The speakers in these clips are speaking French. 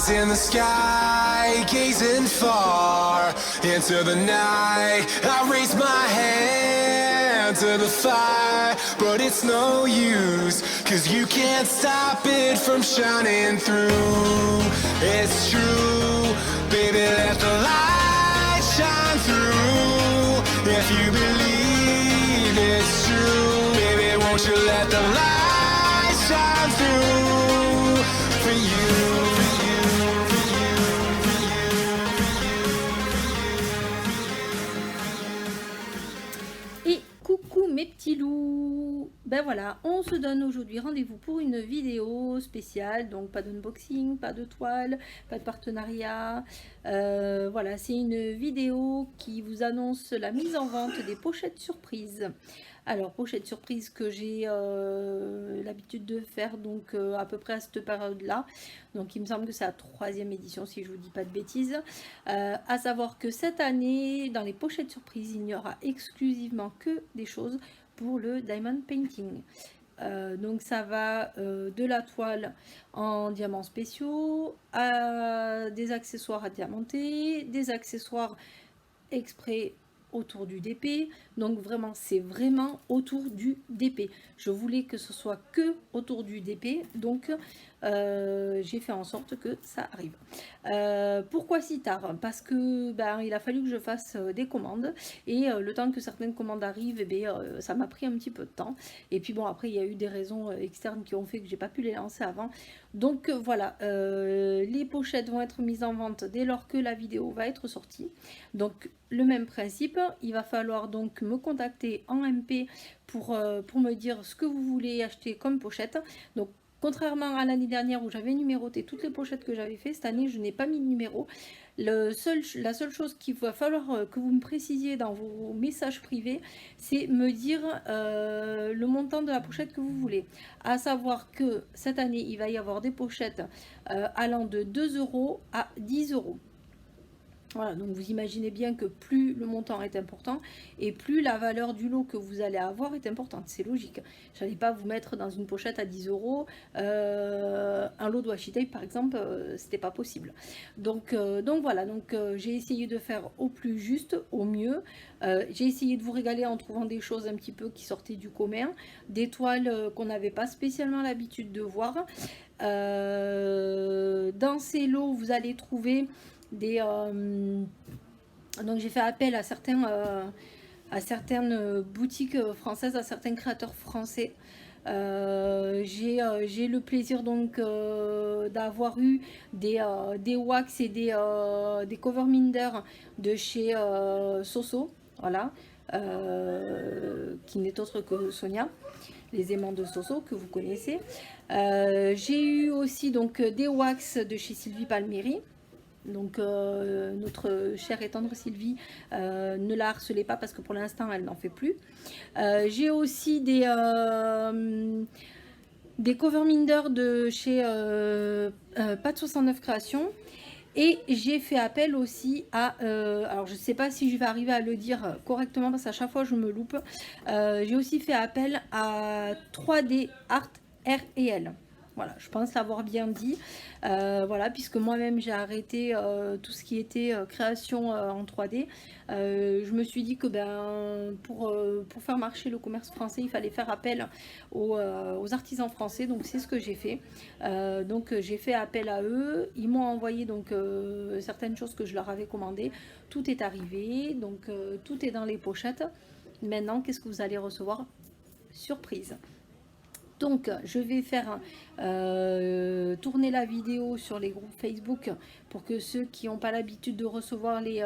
eyes in the sky, gazing far into the night. I raise my hand to the fire, but it's no use, 'cause you can't stop it from shining through. It's true, baby, let the light shine through. If you believe it's true, baby, won't you let the light shine through for you. Et coucou mes petits loups. Ben voilà, on se donne aujourd'hui rendez-vous pour une vidéo spéciale, donc pas d'unboxing, pas de toile, pas de partenariat. Voilà, c'est une vidéo qui vous annonce la mise en vente des pochettes surprises. Alors, pochette surprise que j'ai l'habitude de faire donc à peu près à cette période-là. Donc, il me semble que c'est la 3e édition si je vous dis pas de bêtises. À savoir que cette année, dans les pochettes surprises, il n'y aura exclusivement que des choses pour le diamond painting. Donc ça va de la toile en diamants spéciaux à des accessoires à diamanter, des accessoires exprès autour du DP. Donc vraiment, c'est vraiment autour du DP. Je voulais que ce soit que autour du DP, donc j'ai fait en sorte que ça arrive. Pourquoi si tard? Parce que il a fallu que je fasse des commandes, et le temps que certaines commandes arrivent, ça m'a pris un petit peu de temps. Et puis bon, après il y a eu des raisons externes qui ont fait que j'ai pas pu les lancer avant. Donc voilà, les pochettes vont être mises en vente dès lors que la vidéo va être sortie. Donc le même principe, il va falloir donc me contacter en MP pour me dire ce que vous voulez acheter comme pochette. Donc contrairement à l'année dernière où j'avais numéroté toutes les pochettes que j'avais fait, cette année je n'ai pas mis de numéro. La seule chose qu'il va falloir que vous me précisiez dans vos messages privés, c'est me dire le montant de la pochette que vous voulez. À savoir que cette année, il va y avoir des pochettes allant de 2 € à 10 €. Voilà, donc vous imaginez bien que plus le montant est important et plus la valeur du lot que vous allez avoir est importante. C'est logique. Je n'allais pas vous mettre dans une pochette à 10 €. Un lot de washi tape par exemple, c'était pas possible. Donc voilà, j'ai essayé de faire au plus juste, au mieux. J'ai essayé de vous régaler en trouvant des choses un petit peu qui sortaient du commun, des toiles qu'on n'avait pas spécialement l'habitude de voir. Dans ces lots, vous allez trouver des donc j'ai fait appel à certaines boutiques françaises, à certains créateurs français. J'ai le plaisir donc d'avoir eu des wax et des cover minder de chez Soso, voilà, qui n'est autre que Sonia, les aimants de Soso que vous connaissez. J'ai eu aussi donc des wax de chez Sylvie Palmieri. Donc notre chère et tendre Sylvie, ne la harcelez pas parce que pour l'instant elle n'en fait plus. J'ai aussi des cover minder de chez Pat 69 Créations. Et j'ai fait appel aussi à, alors je ne sais pas si je vais arriver à le dire correctement parce qu'à chaque fois je me loupe. J'ai aussi fait appel à 3D Art R&L. Voilà, je pense l'avoir bien dit. Voilà, puisque moi-même j'ai arrêté tout ce qui était création en 3D. Je me suis dit que pour faire marcher le commerce français, il fallait faire appel aux artisans français. Donc c'est ce que j'ai fait. Donc j'ai fait appel à eux. Ils m'ont envoyé donc certaines choses que je leur avais commandées. Tout est arrivé, donc tout est dans les pochettes. Maintenant, qu'est-ce que vous allez recevoir? Surprise. Donc je vais faire tourner la vidéo sur les groupes Facebook pour que ceux qui n'ont pas l'habitude de recevoir les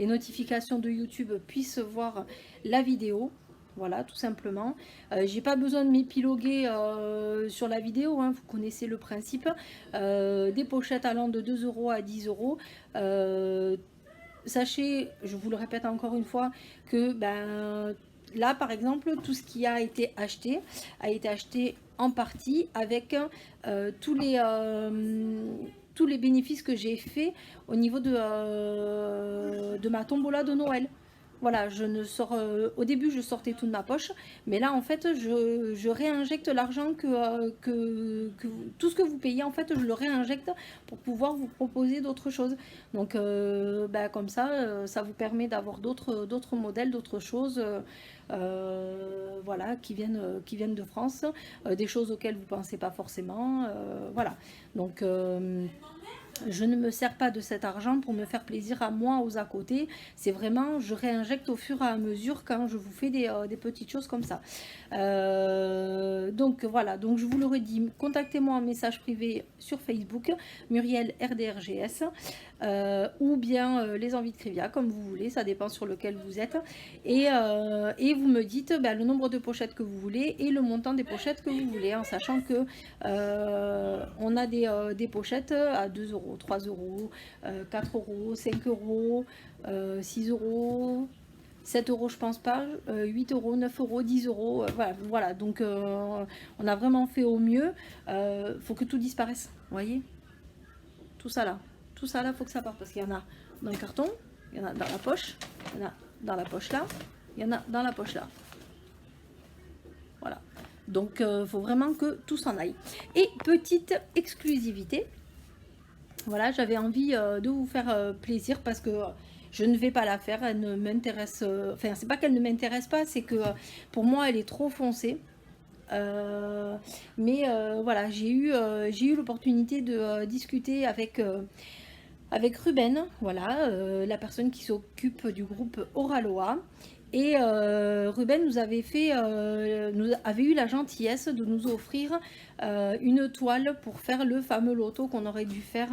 notifications de YouTube puissent voir la vidéo. Voilà, tout simplement. J'ai pas besoin de m'épiloguer sur la vidéo, hein, vous connaissez le principe. Des pochettes allant de 2 € à 10 €. Sachez, je vous le répète encore une fois, que là, par exemple, tout ce qui a été acheté en partie avec tous les bénéfices que j'ai fait au niveau de ma tombola de Noël. Voilà, je ne sors. Au début, je sortais tout de ma poche, mais là, en fait, je réinjecte l'argent tout ce que vous payez, en fait, je le réinjecte pour pouvoir vous proposer d'autres choses. Donc, bah, comme ça vous permet d'avoir d'autres modèles, d'autres choses, voilà, qui viennent de France, des choses auxquelles vous pensez pas forcément, voilà. Donc je ne me sers pas de cet argent pour me faire plaisir à moi aux à côté. C'est vraiment, je réinjecte au fur et à mesure quand je vous fais des petites choses comme ça. Donc voilà, donc je vous le redis, contactez-moi en message privé sur Facebook, Muriel RDRGS, ou bien les envies de Crivia, comme vous voulez, ça dépend sur lequel vous êtes. Et vous me dites le nombre de pochettes que vous voulez et le montant des pochettes que vous voulez, en sachant que on a des pochettes à 2 euros, 3 euros, 4 euros, 5 euros, 6 euros, 7 euros je pense pas, 8 euros, 9 euros, 10 euros, voilà. Donc on a vraiment fait au mieux. Faut que tout disparaisse, vous voyez, tout ça là, faut que ça parte, parce qu'il y en a dans le carton, il y en a dans la poche, il y en a dans la poche là, il y en a dans la poche là. Voilà. Donc faut vraiment que tout s'en aille. Et petite exclusivité, voilà, j'avais envie de vous faire plaisir, parce que je ne vais pas la faire, elle ne m'intéresse, enfin c'est pas qu'elle ne m'intéresse pas, c'est que pour moi elle est trop foncée. Mais voilà, j'ai eu l'opportunité de discuter avec Ruben, voilà, la personne qui s'occupe du groupe Oraloa. Et Ruben nous avait eu la gentillesse de nous offrir une toile pour faire le fameux loto qu'on aurait dû faire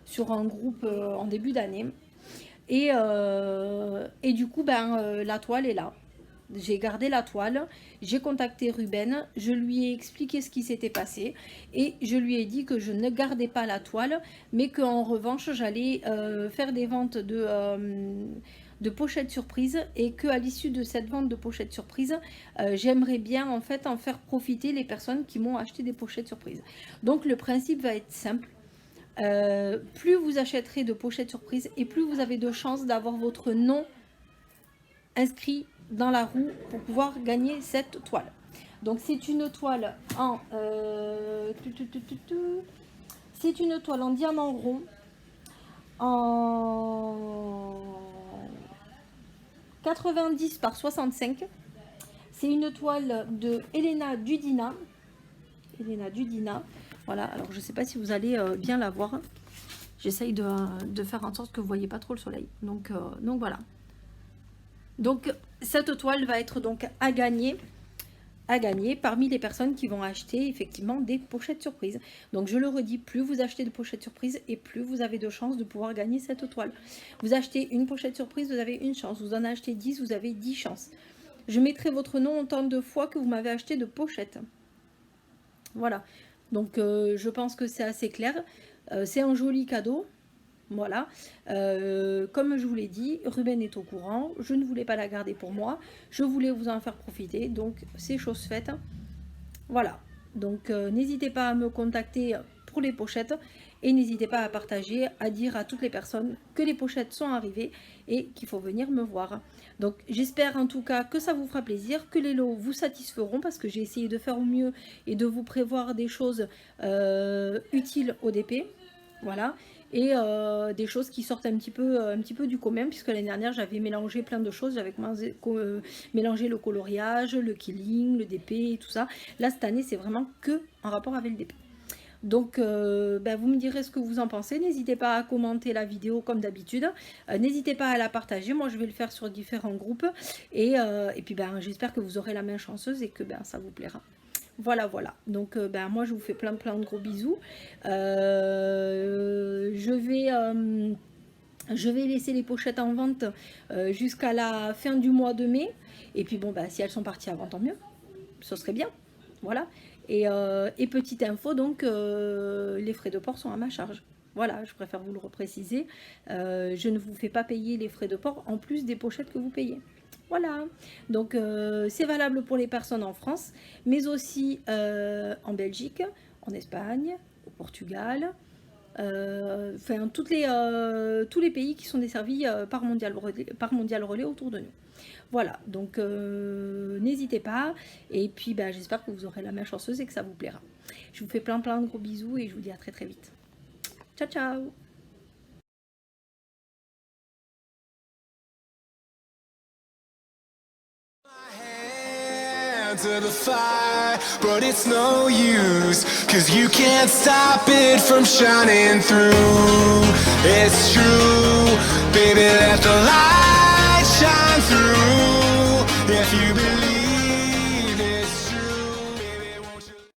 sur un groupe en début d'année. Et du coup, la toile est là. J'ai gardé la toile, j'ai contacté Ruben, je lui ai expliqué ce qui s'était passé et je lui ai dit que je ne gardais pas la toile, mais qu'en revanche j'allais faire des ventes de pochettes surprises, et qu'à l'issue de cette vente de pochettes surprises, j'aimerais bien en fait en faire profiter les personnes qui m'ont acheté des pochettes surprises. Donc le principe va être simple. Plus vous achèterez de pochettes surprises et plus vous avez de chances d'avoir votre nom inscrit dans la roue pour pouvoir gagner cette toile. Donc c'est une toile en c'est une toile en diamant rond en 90 par 65. C'est une toile de Elena Dudina. Voilà, alors je sais pas si vous allez bien la voir. J'essaye de faire en sorte que vous voyez pas trop le soleil. Donc voilà. Donc cette toile va être donc à gagner parmi les personnes qui vont acheter effectivement des pochettes surprises. Donc je le redis, plus vous achetez de pochettes surprises et plus vous avez de chances de pouvoir gagner cette toile. Vous achetez une pochette surprise, vous avez une chance. Vous en achetez 10, vous avez 10 chances. Je mettrai votre nom autant de fois que vous m'avez acheté de pochettes. Voilà. Donc je pense que c'est assez clair. C'est un joli cadeau. Voilà, comme je vous l'ai dit, Ruben est au courant, je ne voulais pas la garder pour moi, je voulais vous en faire profiter, donc c'est chose faite. Voilà, donc n'hésitez pas à me contacter pour les pochettes, et n'hésitez pas à partager, à dire à toutes les personnes que les pochettes sont arrivées et qu'il faut venir me voir. Donc j'espère en tout cas que ça vous fera plaisir, que les lots vous satisferont, parce que j'ai essayé de faire au mieux et de vous prévoir des choses utiles au DP. Voilà. Et des choses qui sortent un petit peu du commun, puisque l'année dernière j'avais mélangé plein de choses, j'avais mélangé le coloriage, le killing, le DP et tout ça. Là cette année c'est vraiment que en rapport avec le DP. Donc vous me direz ce que vous en pensez, n'hésitez pas à commenter la vidéo comme d'habitude, n'hésitez pas à la partager, moi je vais le faire sur différents groupes, et puis j'espère que vous aurez la main chanceuse et que ça vous plaira. Voilà. Donc, moi, je vous fais plein de gros bisous. Je vais laisser les pochettes en vente jusqu'à la fin du mois de mai. Et puis, si elles sont parties avant, tant mieux. Ce serait bien. Voilà. Et petite info, donc, les frais de port sont à ma charge. Voilà, je préfère vous le repréciser. Je ne vous fais pas payer les frais de port en plus des pochettes que vous payez. Voilà, donc c'est valable pour les personnes en France, mais aussi en Belgique, en Espagne, au Portugal, enfin tous les pays qui sont desservis par Mondial Relais autour de nous. Voilà, donc n'hésitez pas. Et puis j'espère que vous aurez la main chanceuse et que ça vous plaira. Je vous fais plein de gros bisous et je vous dis à très vite. Ciao, ciao! To the fire, but it's no use, 'cause you can't stop it from shining through. It's true,